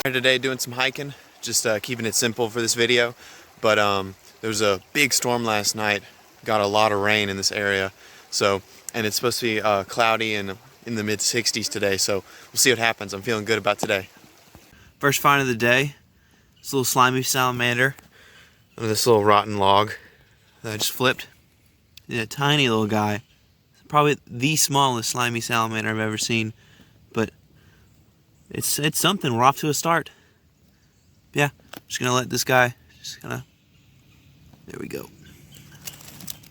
Here today doing some hiking, just keeping it simple for this video, but there was a big storm last night, got a lot of rain in this area, and it's supposed to be cloudy and in the mid-60s today, so we'll see what happens. I'm feeling good about today. First find of the day, this little slimy salamander under this little rotten log that I just flipped. A tiny little guy, probably the smallest slimy salamander I've ever seen, but it's something. We're off to a start. Yeah, just gonna let this guy, there we go.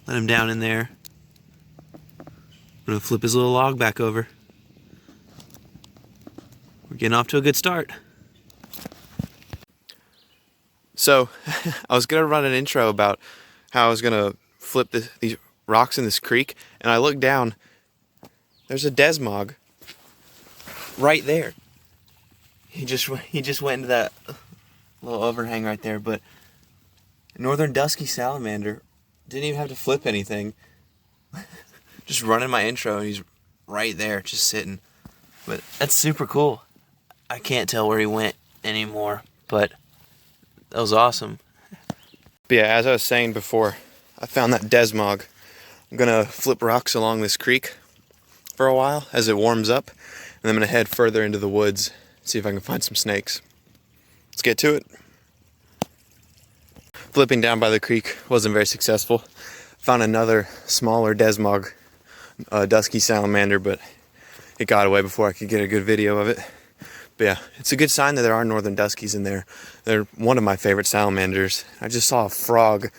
Let him down in there. I'm gonna flip his little log back over. We're getting off to a good start. So, I was gonna run an intro about how I was gonna flip these rocks in this creek, and I looked down, there's a desmog right there. He just went into that little overhang right there, but northern dusky salamander didn't even have to flip anything. Just running my intro and he's right there, just sitting. But that's super cool. I can't tell where he went anymore, but that was awesome. But yeah, as I was saying before, I found that desmog. I'm gonna flip rocks along this creek for a while as it warms up, and then I'm gonna head further into the woods, see if I can find some snakes. Let's get to it. Flipping down by the creek wasn't very successful. Found another smaller desmog, dusky salamander, but it got away before I could get a good video of it. But yeah, it's a good sign that there are northern duskies in there. They're one of my favorite salamanders. I just saw a frog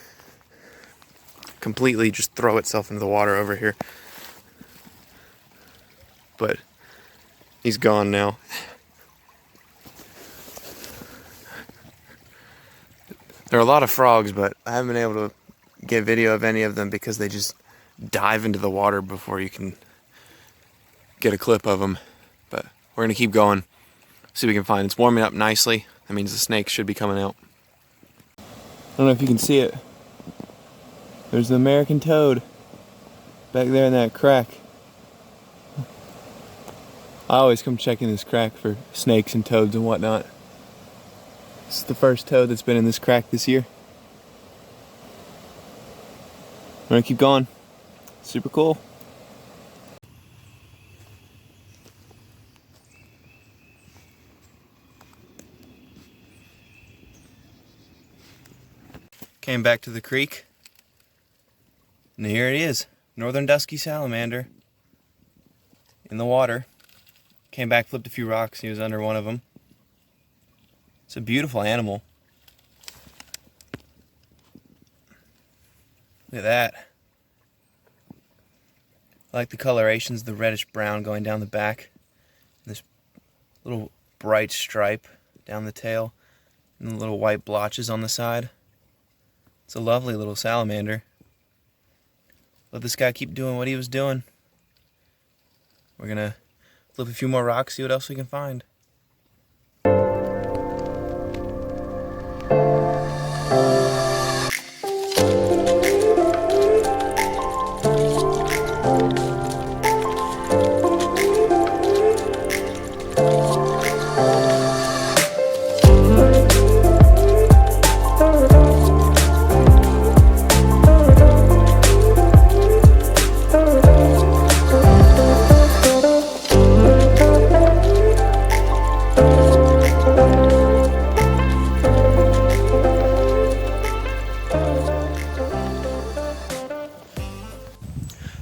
completely just throw itself into the water over here. But he's gone now. There are a lot of frogs, but I haven't been able to get video of any of them because they just dive into the water before you can get a clip of them. But we're gonna keep going, see what we can find. It's warming up nicely. That means the snakes should be coming out. I don't know if you can see it. There's the American toad back there in that crack. I always come check in this crack for snakes and toads and whatnot. This is the first toad that's been in this crack this year. I'm gonna keep going. Super cool. Came back to the creek. And here it is, northern dusky salamander in the water. Came back, flipped a few rocks, he was under one of them. It's a beautiful animal. Look at that. I like the colorations, the reddish brown going down the back. This little bright stripe down the tail, and the little white blotches on the side. It's a lovely little salamander. Let this guy keep doing what he was doing. We're gonna flip a few more rocks, see what else we can find.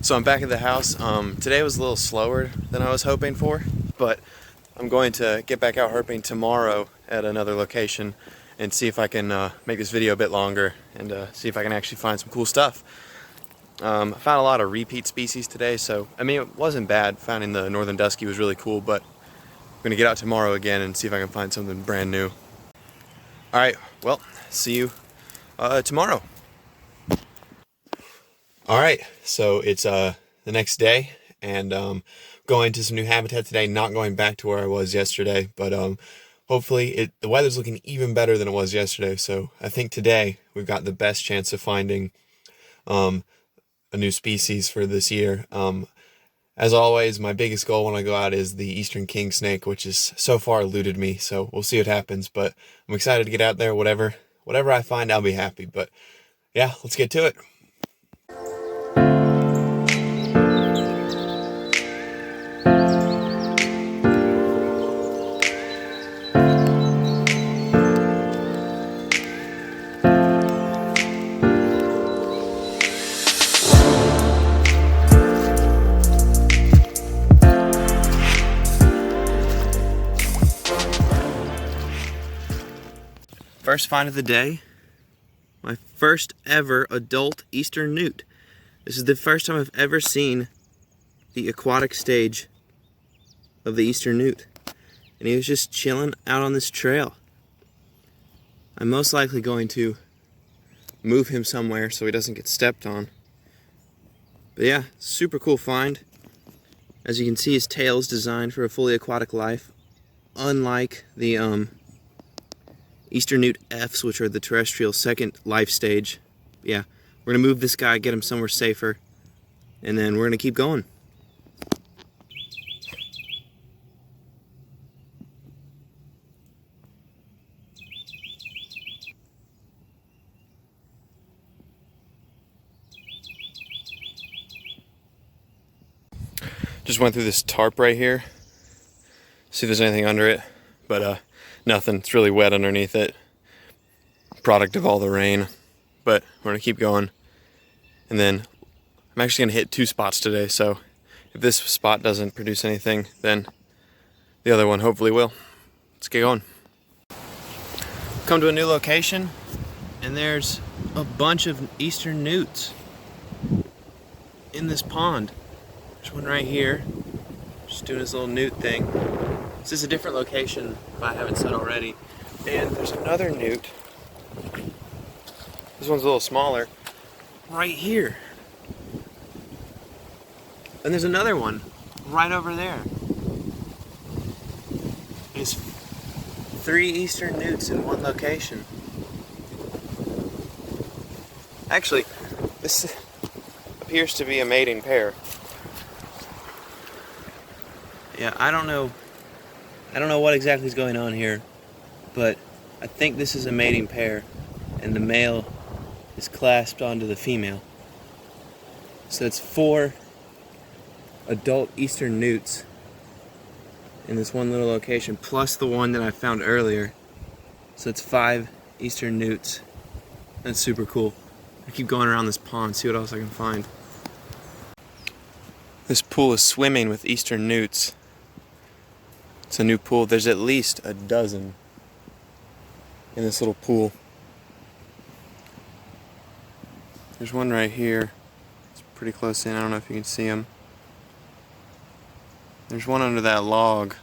So I'm back at the house. Today was a little slower than I was hoping for, but I'm going to get back out herping tomorrow at another location and see if I can make this video a bit longer and see if I can actually find some cool stuff. I found a lot of repeat species today, so I mean it wasn't bad. Finding the northern dusky was really cool, but I'm going to get out tomorrow again and see if I can find something brand new. Alright, well, see you tomorrow. Alright, so it's the next day, and going to some new habitat today, not going back to where I was yesterday, but hopefully the weather's looking even better than it was yesterday, so I think today we've got the best chance of finding a new species for this year. As always, my biggest goal when I go out is the eastern king snake, which has so far eluded me, so we'll see what happens, but I'm excited to get out there. Whatever I find, I'll be happy. But yeah, let's get to it. First find of the day, my first ever adult eastern newt. This is the first time I've ever seen the aquatic stage of the eastern newt. And he was just chilling out on this trail. I'm most likely going to move him somewhere so he doesn't get stepped on. But yeah, super cool find. As you can see, his tail is designed for a fully aquatic life, unlike the Eastern Newt Fs, which are the terrestrial second life stage. Yeah, we're gonna move this guy, get him somewhere safer, and then we're gonna keep going. Just went through this tarp right here. See if there's anything under it, but nothing. It's really wet underneath it. Product of all the rain. But we're gonna keep going. And then I'm actually gonna hit 2 spots today, so if this spot doesn't produce anything, then the other one hopefully will. Let's get going. Come to a new location, and there's a bunch of eastern newts in this pond. There's one right here, just doing his little newt thing. This is a different location, if I haven't said already. And there's another newt. This one's a little smaller, right here. And there's another one right over there. There's 3 eastern newts in one location. Actually, this appears to be a mating pair. Yeah, I don't know what exactly is going on here, but I think this is a mating pair, and the male is clasped onto the female. So it's 4 adult eastern newts in this one little location, plus the one that I found earlier. So it's 5 eastern newts. That's super cool. I keep going around this pond, see what else I can find. This pool is swimming with eastern newts. It's a new pool. There's at least a dozen in this little pool. There's one right here. It's pretty close in. I don't know if you can see him. There's one under that log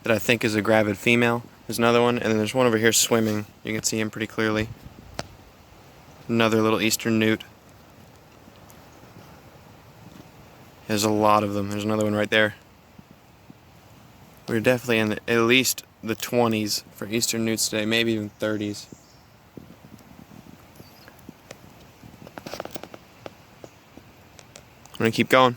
that I think is a gravid female. There's another one, and then there's one over here swimming. You can see him pretty clearly. Another little eastern newt. There's a lot of them. There's another one right there. We're definitely in at least the 20s for eastern newts today, maybe even 30s. I'm gonna keep going.